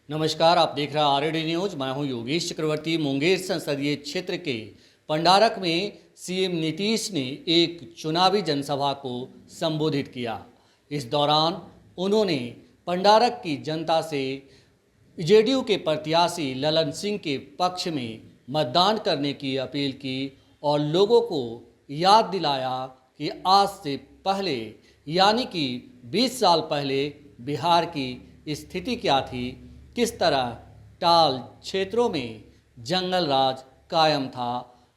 नमस्कार, आप देख रहे हैं आरएडी न्यूज। मैं हूं योगेश चक्रवर्ती। मुंगेर संसदीय क्षेत्र के पंडारक में सीएम नीतीश ने एक चुनावी जनसभा को संबोधित किया। इस दौरान उन्होंने पंडारक की जनता से जेडीयू के प्रत्याशी ललन सिंह के पक्ष में मतदान करने की अपील की और लोगों को याद दिलाया कि आज से पहले यानी कि 20 साल पहले बिहार की स्थिति क्या थी, किस तरह टाल क्षेत्रों में जंगल राज कायम था,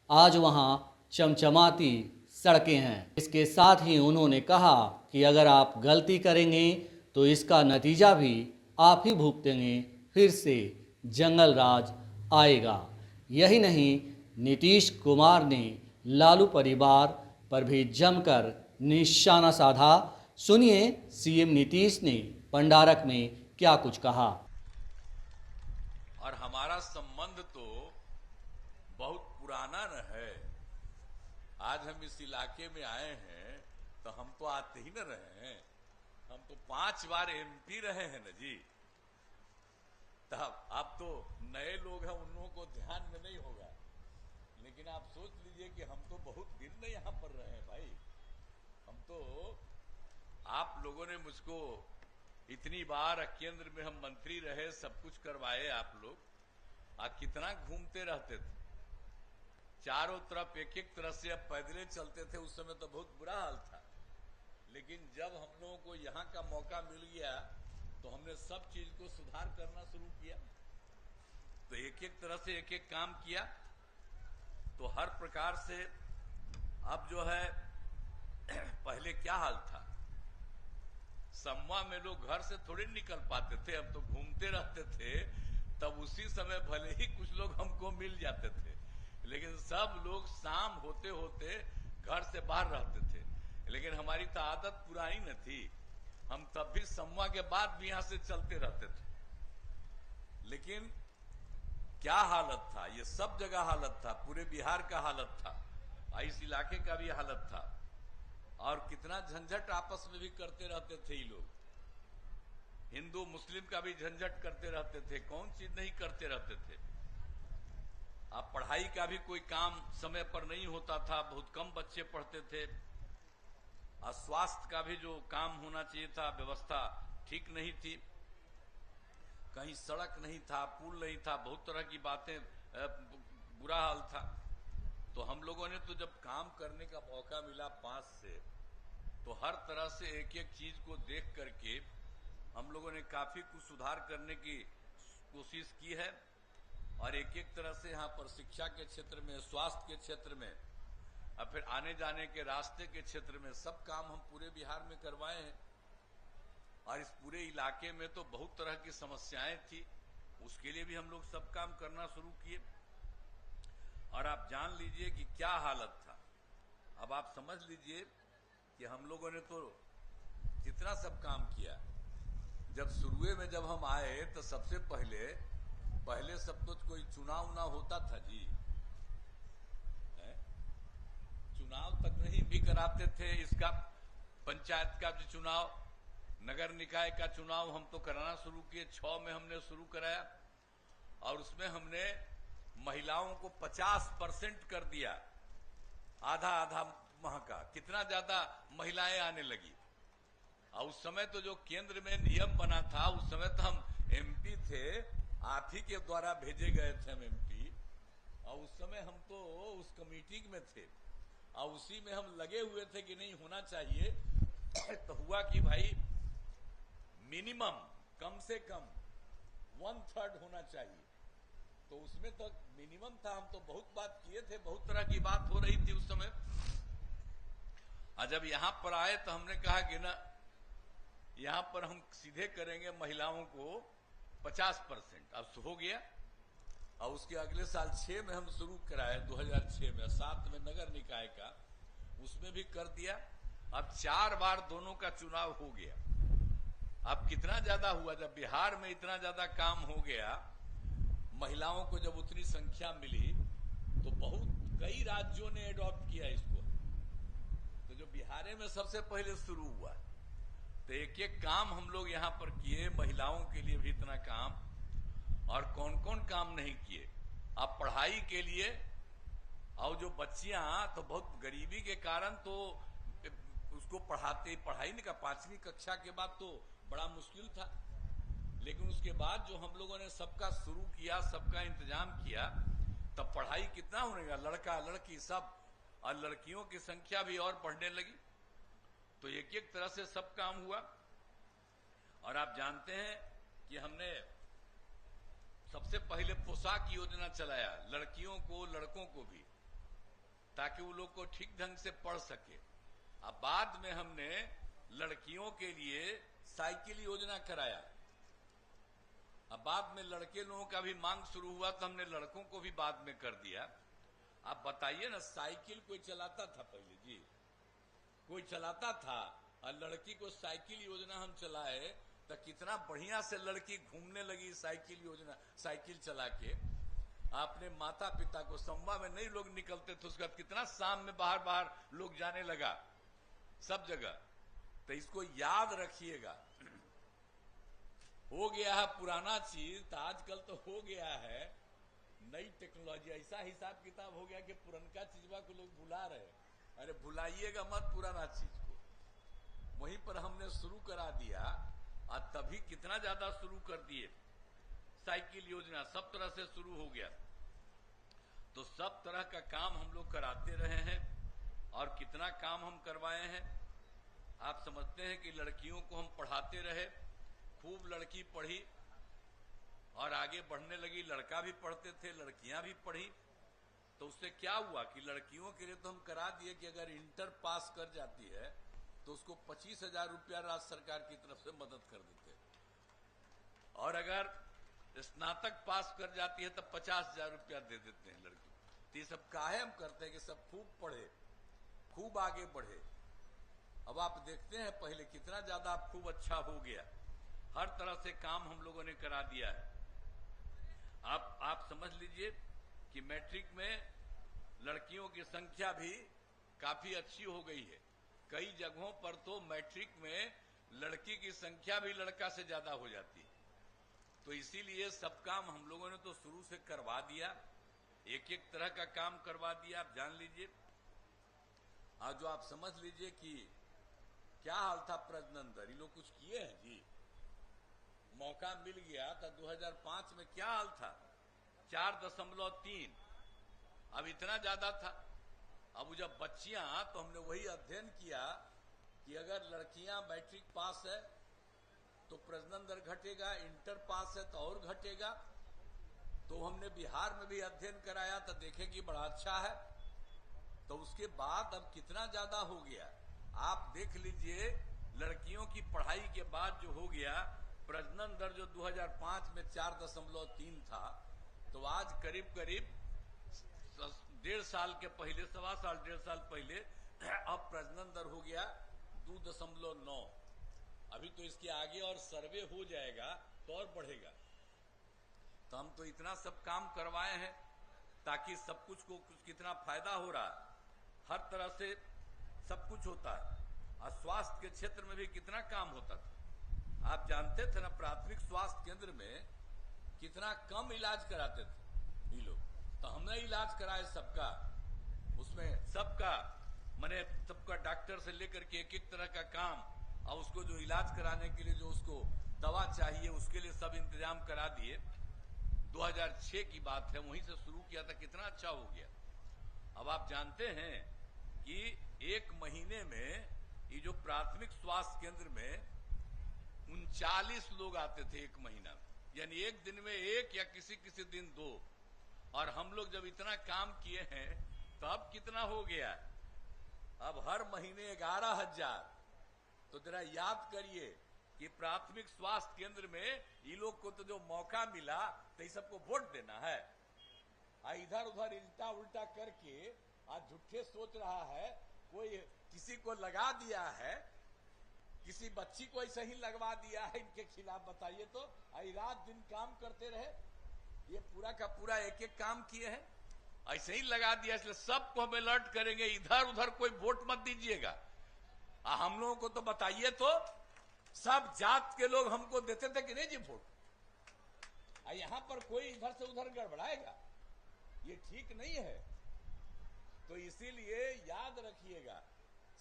आज वहाँ चमचमाती सड़कें हैं। इसके साथ ही उन्होंने कहा कि अगर आप गलती करेंगे तो इसका नतीजा भी आप ही भुगतेंगे, फिर से जंगल राज आएगा। यही नहीं, नीतीश कुमार ने लालू परिवार पर भी जमकर निशाना साधा। सुनिए सीएम नीतीश ने पंडारक में क्या कुछ कहा। और हमारा संबंध तो बहुत पुराना न है। आज हम इस इलाके में आए हैं तो हम तो आते ही न रहे हैं, हम तो 5 बार एमपी रहे हैं न जी। तब आप तो नए लोग हैं, उन लोगों को ध्यान में नहीं होगा, लेकिन आप सोच लीजिए कि हम तो बहुत दिन में यहां पर रहे हैं भाई। हम तो, आप लोगों ने मुझको इतनी बार केंद्र में हम मंत्री रहे, सब कुछ करवाए आप लोग, कितना घूमते रहते थे चारों तरफ, एक एक तरह से अब पैदले चलते थे। उस समय तो बहुत बुरा हाल था, लेकिन जब हम लोगों को यहाँ का मौका मिल गया तो हमने सब चीज को सुधार करना शुरू किया। तो एक एक तरह से एक एक काम किया। तो हर प्रकार से अब जो है पहले क्या हाल था, समवा में लोग घर से थोड़े निकल पाते थे, अब तो घूमते रहते थे। तब उसी समय भले ही कुछ लोग हमको मिल जाते थे, लेकिन सब लोग शाम होते होते घर से बाहर रहते थे। लेकिन हमारी तो आदत पुरानी न थी, हम तब भी समवा के बाद भी यहां से चलते रहते थे। लेकिन क्या हालत था, ये सब जगह हालत था, पूरे बिहार का हालत था, इस इलाके का भी हालत था। और कितना झंझट आपस में भी करते रहते थे ये लोग, हिंदू मुस्लिम का भी झंझट करते रहते थे, कौन चीज नहीं करते रहते थे। अब पढ़ाई का भी कोई काम समय पर नहीं होता था, बहुत कम बच्चे पढ़ते थे। और स्वास्थ्य का भी जो काम होना चाहिए था, व्यवस्था ठीक नहीं थी, कहीं सड़क नहीं था, पुल नहीं था, बहुत तरह की बातें, बुरा हाल था। तो हम लोगों ने तो जब काम करने का मौका मिला 5 से, तो हर तरह से एक एक चीज को देख करके हम लोगों ने काफी कुछ सुधार करने की कोशिश की है। और एक एक तरह से यहाँ पर शिक्षा के क्षेत्र में, स्वास्थ्य के क्षेत्र में, और फिर आने जाने के रास्ते के क्षेत्र में सब काम हम पूरे बिहार में करवाए हैं। और इस पूरे इलाके में तो बहुत तरह की समस्याएं थी, उसके लिए भी हम लोग सब काम करना शुरू किए। और आप जान लीजिए कि क्या हालत था। अब आप समझ लीजिए कि हम लोगों ने तो जितना सब काम किया, जब शुरुए में जब हम आए तो सबसे पहले सब तो कोई चुनाव ना होता था जी, चुनाव तक नहीं भी कराते थे। इसका पंचायत का भी चुनाव, नगर निकाय का चुनाव हम तो कराना शुरू किए, 6 में हमने शुरू कराया। और उसमें हमने महिलाओं को 50% कर दिया, आधा आधा माह का, कितना ज्यादा महिलाएं आने लगी। और उस समय तो जो केंद्र में नियम बना था, उस समय तो हम एमपी थे, आप ही के द्वारा भेजे गए थे हम एमपी। और उस समय हम तो उस कमेटी में थे और उसी में हम लगे हुए थे कि नहीं होना चाहिए। तो हुआ कि भाई मिनिमम, कम से कम 1/3 होना चाहिए। तो उसमें तो मिनिमम था, हम तो बहुत बात किए थे, बहुत तरह की बात हो रही थी उस समय। और जब यहां पर आए तो हमने कहा कि ना, यहां पर हम सीधे करेंगे महिलाओं को 50%। अब हो गया। और उसके अगले साल 6 में हम शुरू कराए, 2006 में, 7 में नगर निकाय का, उसमें भी कर दिया। अब 4 बार दोनों का चुनाव हो गया। अब कितना ज्यादा हुआ, जब बिहार में इतना ज्यादा काम हो गया, महिलाओं को जब उतनी संख्या मिली, तो कई राज्यों ने एडॉप्ट किया इसको। तो जो बिहार में सबसे पहले शुरू हुआ, तो एक एक काम हम लोग यहां पर किए, महिलाओं के लिए भी इतना काम। और कौन कौन काम नहीं किए। अब पढ़ाई के लिए, और जो बच्चियां तो बहुत गरीबी के कारण तो उसको पढ़ाई नहीं का 5वीं कक्षा के बाद तो बड़ा मुश्किल था, लेकिन उसके बाद जो हम लोगों ने सबका शुरू किया, सबका इंतजाम किया, तब पढ़ाई कितना होने लगा, लड़का लड़की सब, और लड़कियों की संख्या भी और बढ़ने लगी। तो एक एक तरह से सब काम हुआ। और आप जानते हैं कि हमने सबसे पहले पोशाक योजना चलाया, लड़कियों को लड़कों को भी, ताकि वो लोग को ठीक ढंग से पढ़ सके। अब बाद में हमने लड़कियों के लिए साइकिल योजना कराया। अब बाद में लड़के लोगों का भी मांग शुरू हुआ तो हमने लड़कों को भी बाद में कर दिया। आप बताइए ना, साइकिल कोई चलाता था पहले जी? कोई चलाता था? और लड़की को साइकिल योजना हम चलाए तो कितना बढ़िया से लड़की घूमने लगी साइकिल योजना, साइकिल चला के। आपने माता पिता को, संवा में नहीं लोग निकलते थे, उसके बाद कितना शाम में बाहर बाहर लोग जाने लगा सब जगह। तो इसको याद रखिएगा। हो गया है पुराना चीज, तो आजकल तो हो गया है नई टेक्नोलॉजी। ऐसा हिसाब किताब हो गया कि पुरनका चीजवा को लोग भुला रहे। अरे भुलाइएगा मत पुराना चीज को। वहीं पर हमने शुरू करा दिया, और तभी कितना ज्यादा शुरू कर दिए। साइकिल योजना सब तरह से शुरू हो गया। तो सब तरह का काम हम लोग कराते रहे हैं, और कितना काम हम करवाए हैं। आप समझते हैं कि लड़कियों को हम पढ़ाते रहे, खूब लड़की पढ़ी और आगे बढ़ने लगी, लड़का भी पढ़ते थे, लड़कियां भी पढ़ी। तो उससे क्या हुआ कि लड़कियों के लिए तो हम करा दिए कि अगर इंटर पास कर जाती है तो उसको 25,000 रुपया राज्य सरकार की तरफ से मदद कर देते, और अगर स्नातक पास कर जाती है तब 50,000 रुपया दे देते हैं लड़की। तो ये सब काहे हम करते हैं कि सब खूब पढ़े, खूब आगे बढ़े। अब आप देखते हैं पहले कितना ज्यादा खूब अच्छा हो गया। हर तरह से काम हम लोगों ने करा दिया है। आप समझ लीजिए कि मैट्रिक में लड़कियों की संख्या भी काफी अच्छी हो गई है। कई जगहों पर तो मैट्रिक में लड़की की संख्या भी लड़का से ज्यादा हो जाती है। तो इसीलिए सब काम हम लोगों ने तो शुरू से करवा दिया, एक एक तरह का काम करवा दिया। आप जान लीजिए, आज जो आप समझ लीजिए कि क्या हाल था प्रजनन, ये लोग कुछ किए हैं जी? मौका मिल गया था 2005 में, क्या हाल था? 4.3। अब इतना ज्यादा था। अब जब बच्चियां, तो हमने वही अध्ययन किया कि अगर लड़कियां मैट्रिक पास है तो प्रजनन दर घटेगा, इंटर पास है तो और घटेगा। तो हमने बिहार में भी अध्ययन कराया तो देखे कि बड़ा अच्छा है। तो उसके बाद अब कितना ज्यादा हो गया आप देख लीजिए। लड़कियों की पढ़ाई के बाद जो हो गया, प्रजनन दर जो 2005 में 4.3 था, तो आज करीब करीब 1.5 साल के पहले, 1.25 साल पहले, अब प्रजनन दर हो गया 2.9। अभी तो इसके आगे और सर्वे हो जाएगा तो और बढ़ेगा। तो हम तो इतना सब काम करवाए हैं ताकि सब कुछ को कुछ कितना फायदा हो रहा है, हर तरह से सब कुछ होता है। और स्वास्थ्य के क्षेत्र में भी कितना काम होता था। आप जानते थे ना, प्राथमिक स्वास्थ्य केंद्र में कितना कम इलाज कराते थे ये लोग। तो हमने इलाज कराए सबका, उसमें सबका मैंने सबका डॉक्टर से लेकर के एक एक तरह का काम, और उसको जो इलाज कराने के लिए जो उसको दवा चाहिए उसके लिए सब इंतजाम करा दिए। 2006 की बात है, वहीं से शुरू किया था, कितना अच्छा हो गया। अब आप जानते हैं कि एक महीने में ये जो प्राथमिक स्वास्थ्य केंद्र में 39 लोग आते थे एक महीना में, यानी एक दिन में एक या किसी किसी दिन 2। और हम लोग जब इतना काम किए हैं तो अब कितना हो गया, अब हर महीने 11,000। तो जरा याद करिए कि प्राथमिक स्वास्थ्य केंद्र में ये लोग को तो जो मौका मिला तो ये सबको वोट देना है। इधर उधर उल्टा उल्टा करके आज झूठे सोच रहा है, कोई किसी को लगा दिया है, किसी बच्ची को ऐसे ही लगवा दिया है इनके खिलाफ। बताइए तो, रात दिन काम करते रहे, ये पूरा का पूरा एक एक काम किए हैं, ऐसे ही लगा दिया। इसलिए सबको हम अलर्ट करेंगे, इधर उधर कोई वोट मत दीजिएगा। हम लोगों को तो बताइए तो, सब जात के लोग हमको देते थे कि नहीं जी वोट। यहां पर कोई इधर से उधर गड़बड़ाएगा, ये ठीक नहीं है। तो इसीलिए याद रखिएगा,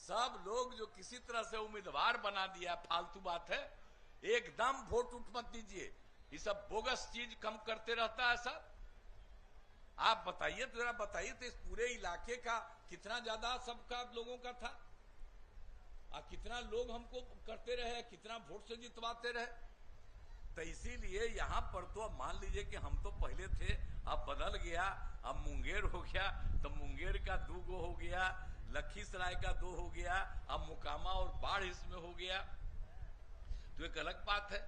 सब लोग जो किसी तरह से उम्मीदवार बना दिया, फालतू बात है, एकदम वोट उठ मत दीजिए। ये सब बोगस चीज कम करते रहता है सर। आप बताइए तो जरा, बताइए तो इस पूरे इलाके का कितना ज्यादा सबका लोगों का था, और कितना लोग हमको करते रहे, कितना वोट से जितवाते रहे। तो इसीलिए यहां पर तो अब मान लीजिए कि हम तो पहले थे, अब बदल गया, अब मुंगेर हो गया, तो मुंगेर का 2 हो गया, लखीसराय का 2 हो गया, अब मोकामा और बाढ़ इसमें हो गया, तो एक अलग बात है।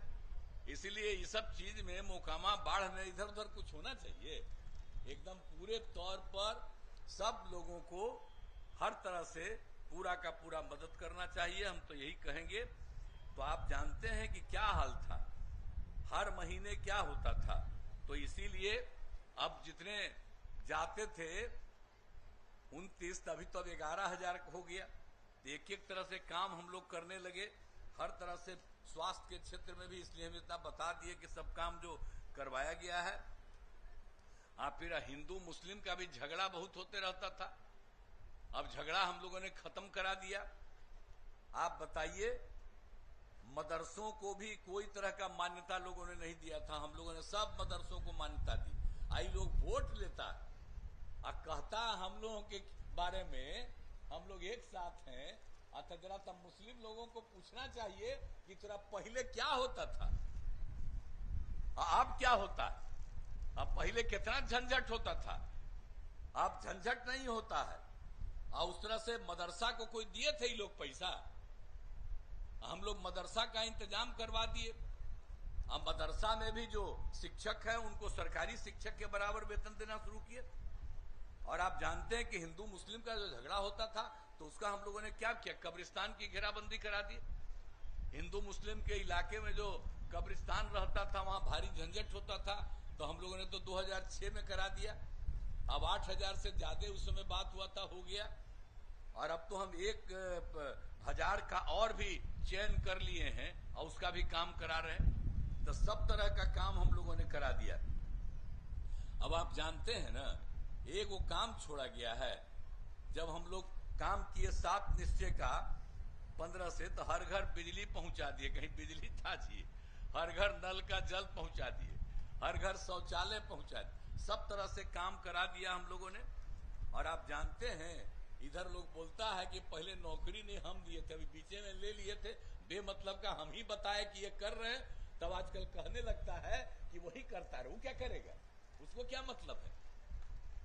इसीलिए इस सब चीज में मोकामा बाढ़ में इधर उधर कुछ होना चाहिए। एकदम पूरे तौर पर सब लोगों को हर तरह से पूरा का पूरा मदद करना चाहिए, हम तो यही कहेंगे। तो आप जानते हैं कि क्या हाल था, हर महीने क्या होता था। तो इसीलिए अब जितने जाते थे 29, अभी तो अब 11,000 हो गया। एक एक तरह से काम हम लोग करने लगे, हर तरह से स्वास्थ्य के क्षेत्र में भी, इसलिए हम इतना बता दिए कि सब काम जो करवाया गया है। आप फिर हिंदू मुस्लिम का भी झगड़ा बहुत होते रहता था, अब झगड़ा हम लोगों ने खत्म करा दिया। आप बताइए, मदरसों को भी कोई तरह का मान्यता लोगों ने नहीं दिया था, हम लोगों ने सब मदरसों को मान्यता दी। आई लोग वोट लेता और कहता हम लोगों के बारे में, हम लोग एक साथ हैं। अतः जरा तब मुस्लिम लोगों को पूछना चाहिए कि तेरा पहले क्या होता था, अब क्या होता है। अब पहले कितना झंझट होता था, अब झंझट नहीं होता है। और उस तरह से मदरसा को कोई दिए थे ये लोग पैसा, हम लोग मदरसा का इंतजाम करवा दिए। अब मदरसा में भी जो शिक्षक है उनको सरकारी शिक्षक के बराबर वेतन देना शुरू किए। और आप जानते हैं कि हिंदू मुस्लिम का जो झगड़ा होता था तो उसका हम लोगों ने क्या किया, कब्रिस्तान की घेराबंदी करा दी। हिंदू मुस्लिम के इलाके में जो कब्रिस्तान रहता था वहां भारी झंझट होता था, तो हम लोगों ने तो 2006 में करा दिया। अब 8,000 से ज्यादा उस समय बात हुआ था, हो गया। और अब तो हम 1,000 का और भी चयन कर लिए हैं और उसका भी काम करा रहे हैं। तो सब तरह का काम हम लोगों ने करा दिया। अब आप जानते हैं ना, एक वो काम छोड़ा गया है, जब हम लोग काम किए 7 निश्चय का 15 से, तो हर घर बिजली पहुंचा दिए, कहीं बिजली था जी, हर घर नल का जल पहुंचा दिए, हर घर शौचालय पहुंचा दिए, सब तरह से काम करा दिया हम लोगों ने। और आप जानते हैं, इधर लोग बोलता है कि पहले नौकरी नहीं हम दिए थे, अभी बीचे में ले लिए थे, बेमतलब का हम ही बताए कि ये कर रहे हैं, तब आजकल कहने लगता है कि वही करता है, वो क्या करेगा, उसको क्या मतलब है।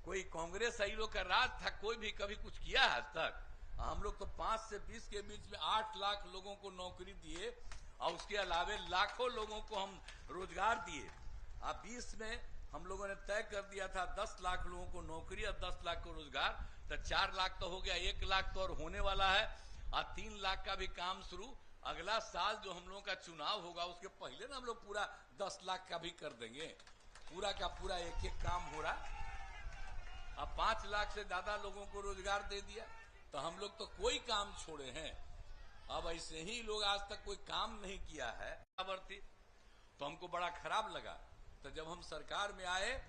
कोई कांग्रेस आई लोग का राज था, कोई भी कभी कुछ किया आज तक। हम लोग तो 5 से 20 के बीच में 8 लाख लोगों को नौकरी दिए, और उसके अलावे लाखों लोगों को हम रोजगार दिए। अब 20 में हम लोगों ने तय कर दिया था 10 लाख लोगों को नौकरी और 10 लाख को रोजगार, तो 4 लाख तो हो गया, 1 लाख तो और होने वाला है, और 3 लाख का भी काम शुरू। अगला साल जो हम लोगों का चुनाव होगा उसके पहले ना हम लोग पूरा 10 लाख का भी कर देंगे, पूरा का पूरा एक एक काम हो रहा। अब 5 लाख से ज्यादा लोगों को रोजगार दे दिया, तो हम लोग तो कोई काम छोड़े हैं। अब ऐसे ही लोग आज तक कोई काम नहीं किया है बराबर, तो हमको बड़ा खराब लगा। तो जब हम सरकार में आए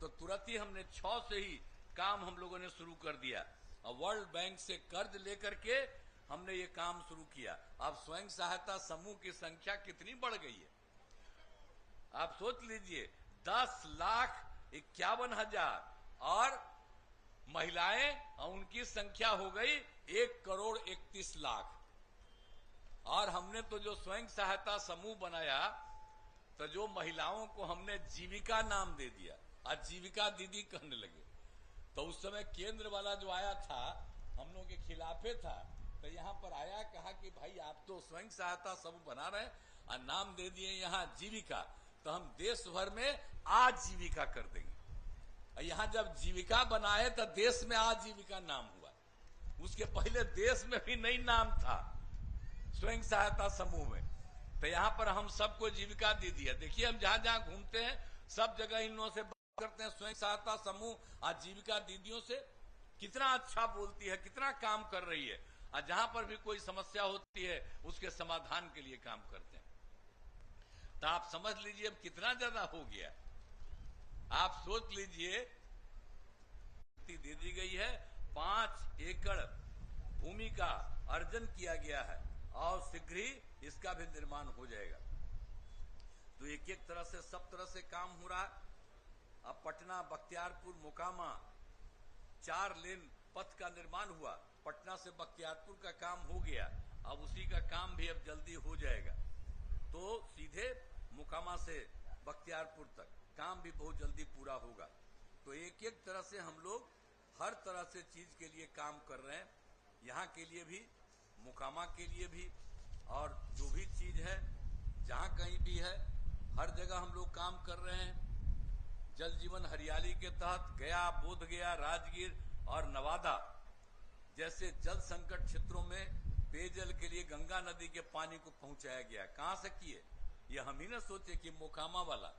तो तुरंत ही हमने 6 से ही काम हम लोगों ने शुरू कर दिया, और वर्ल्ड बैंक से कर्ज लेकर के हमने ये काम शुरू किया। अब स्वयं सहायता समूह की संख्या कितनी बढ़ गई है, आप सोच लीजिए, 10,51,000, और महिलाएं, और उनकी संख्या हो गई 1,31,00,000। और हमने तो जो स्वयं सहायता समूह बनाया, तो जो महिलाओं को हमने जीविका नाम दे दिया, आज जीविका दीदी कहने लगे। तो उस समय केंद्र वाला जो आया था हम लोगों के खिलाफे था, तो यहां पर आया, कहा कि भाई आप तो स्वयं सहायता समूह बना रहे हैं और नाम दे दिए यहां जीविका, तो हम देश भर में आजीविका कर देंगे। यहां जब जीविका बनाए तो देश में आजीविका नाम हुआ, उसके पहले देश में भी नहीं नाम था स्वयं सहायता समूह में। तो यहां पर हम सबको जीविका दे दिया। देखिए, हम जहां जहां घूमते हैं सब जगह इन लोगों से बात करते हैं, स्वयं सहायता समूह आजीविका दीदियों से कितना अच्छा बोलती है, कितना काम कर रही है, और जहां पर भी कोई समस्या होती है उसके समाधान के लिए काम करते हैं। तो आप समझ लीजिए अब कितना ज्यादा हो गया। आप सोच लीजिए, दे दी गई है, 5 एकड़ भूमि का अर्जन किया गया है और शीघ्र ही इसका भी निर्माण हो जाएगा। तो एक एक तरह से सब तरह से काम हो रहा है। अब पटना बख्तियारपुर मोकामा 4 लेन पथ का निर्माण हुआ, पटना से बख्तियारपुर का काम हो गया, अब उसी का काम भी अब जल्दी हो जाएगा। तो सीधे मोकामा से बख्तियारपुर तक काम भी बहुत जल्दी पूरा होगा। तो एक एक तरह से हम लोग हर तरह से चीज के लिए काम कर रहे हैं, यहाँ के लिए भी, मोकामा के लिए भी, और जो भी चीज है जहां कहीं भी है हर जगह हम लोग काम कर रहे हैं। जल जीवन हरियाली के तहत गया, बोध गया, राजगीर और नवादा जैसे जल संकट क्षेत्रों में पेयजल के लिए गंगा नदी के पानी को पहुंचाया गया। कहां से किए? ये हम ही ना सोचे कि मोकामा वाला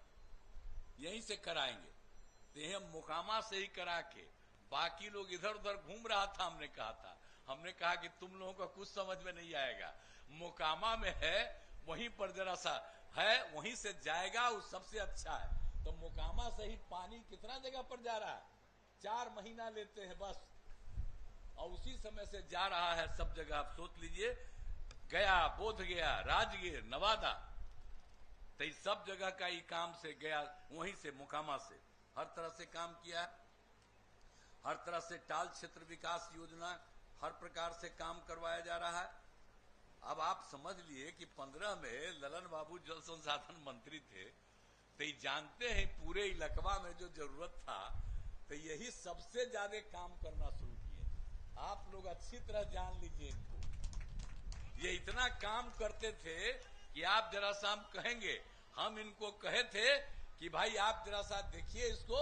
यहीं से कराएंगे, तो ये हम मोकामा से ही करा के, बाकी लोग इधर उधर घूम रहा था। हमने कहा कि तुम लोगों को कुछ समझ में नहीं आएगा, मोकामा में है वहीं पर जरा सा है, वहीं से जाएगा, वो सबसे अच्छा है। तो मोकामा से ही पानी कितना जगह पर जा रहा है, 4 महीना लेते हैं बस, और उसी समय से जा रहा है सब जगह। आप सोच लीजिए, गया, बोध गया, राजगीर, नवादा, तो इस सब जगह का ही काम से गया, वहीं से मोकामा से हर तरह से काम किया। हर तरह से टाल क्षेत्र विकास योजना हर प्रकार से काम करवाया जा रहा है। अब आप समझ लिए कि 15 में ललन बाबू जल संसाधन मंत्री थे, तो जानते हैं पूरे इलाका में जो जरूरत था, तो यही सबसे ज्यादा काम करना शुरू किए। आप लोग अच्छी तरह जान लीजिए इनको, ये इतना काम करते थे कि आप जरा सा हम कहेंगे, हम इनको कहे थे कि भाई आप जरा सा देखिए इसको,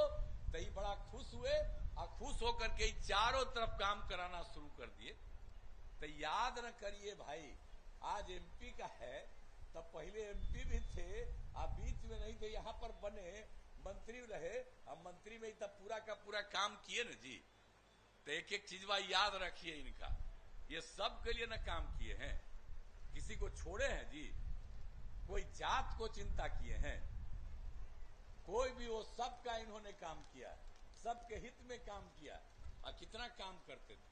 तो ये बड़ा खुश हुए और खुश होकर के चारों तरफ काम कराना शुरू कर दिए। तो याद न करिए भाई, आज एमपी का है, तब पहले एमपी भी थे, आप बीच में नहीं थे, यहाँ पर बने मंत्री रहे, अब मंत्री में तब पूरा का पूरा काम किए न जी। तो एक एक चीज याद रखिए इनका, ये सब के लिए न काम किए हैं, किसी को छोड़े हैं जी, कोई जात को चिंता किए हैं, कोई भी वो सबका इन्होंने काम किया, सबके हित में काम किया, और कितना काम करते थे।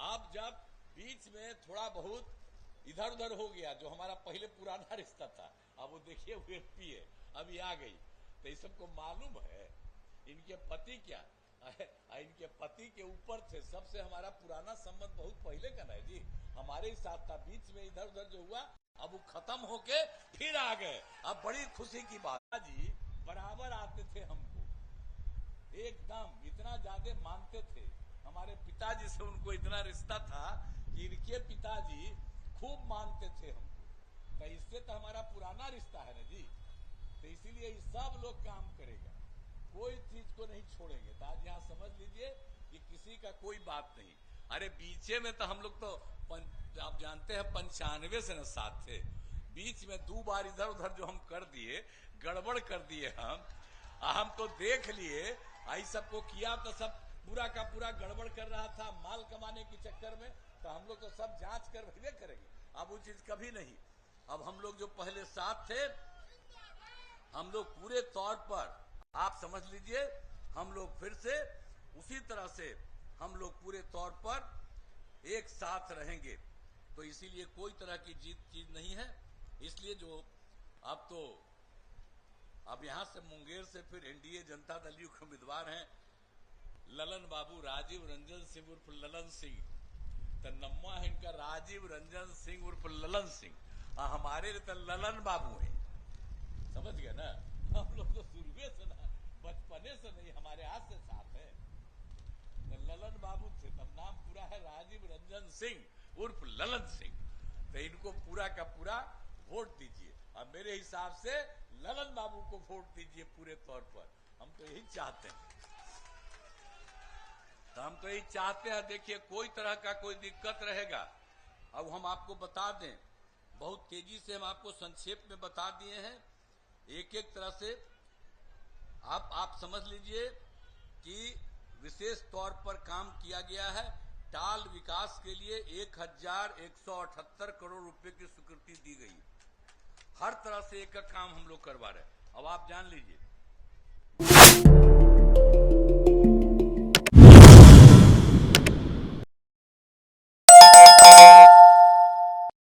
अब जब बीच में थोड़ा बहुत इधर उधर हो गया, जो हमारा पहले पुराना रिश्ता था, अब वो देखिए वो एमपी है, अभी आ गई, तो ये सबको मालूम है इनके पति क्या, इनके पति के ऊपर थे, सबसे हमारा पुराना संबंध बहुत पहले का है जी, हमारे ही साथ था। बीच में इधर उधर जो हुआ, अब वो खत्म होके फिर आ गए, अब बड़ी खुशी की बात जी। बराबर आते थे हमको, एकदम इतना ज्यादा मानते थे, हमारे पिताजी से उनको इतना रिश्ता था कि इनके पिताजी खूब मानते थे हमको। तो इससे तो हमारा पुराना रिश्ता है ना जी, तो इसीलिए ये सब लोग काम करेगा, कोई चीज को नहीं छोड़ेंगे। तो आज यहाँ समझ लीजिए कि किसी का कोई बात नहीं। अरे बीचे में तो हम लोग तो आप जानते हैं 95 से न साथ थे, बीच में 2 बार इधर उधर जो हम कर दिए, गड़बड़ कर दिए हम तो देख लिए, आई सबको किया तो सब पूरा का पूरा गड़बड़ कर रहा था माल कमाने के चक्कर में, तो हम लोग तो सब जांच कर भले करेंगे, अब वो चीज कभी नहीं। अब हम लोग जो पहले साथ थे, हम लोग पूरे तौर पर आप समझ लीजिए, हम लोग फिर से उसी तरह से हम लोग पूरे तौर पर एक साथ रहेंगे। तो इसीलिए कोई तरह की चीज नहीं है। इसलिए जो अब तो अब यहां से मुंगेर से फिर एनडीए जनता दल के उम्मीदवार हैं ललन बाबू, राजीव रंजन सिंह उर्फ ललन सिंह, तो नम्मा है इनका राजीव रंजन सिंह उर्फ ललन सिंह, हमारे लिए तो ललन बाबू है, समझ गए ना। हम लोग तो शुरुए से ना, बचपने से नहीं, हमारे हाथ से साथ है, तो ललन बाबू थे, तब नाम पूरा है राजीव रंजन सिंह उर्फ ललन सिंह। तो इनको पूरा का पूरा वोट दीजिए, और मेरे हिसाब से ललन बाबू को वोट दीजिए पूरे तौर पर, हम तो यही चाहते हैं। तो हम तो यही चाहते हैं, देखिए कोई तरह का कोई दिक्कत रहेगा, अब हम आपको बता दें, बहुत तेजी से हम आपको संक्षेप में बता दिए हैं, एक एक तरह से आप समझ लीजिए कि विशेष तौर पर काम किया गया है। टाल विकास के लिए 1178 करोड़ रुपए की स्वीकृति दी गई, हर तरह से एक काम हम लोग करवा रहे हैं। अब आप जान लीजिए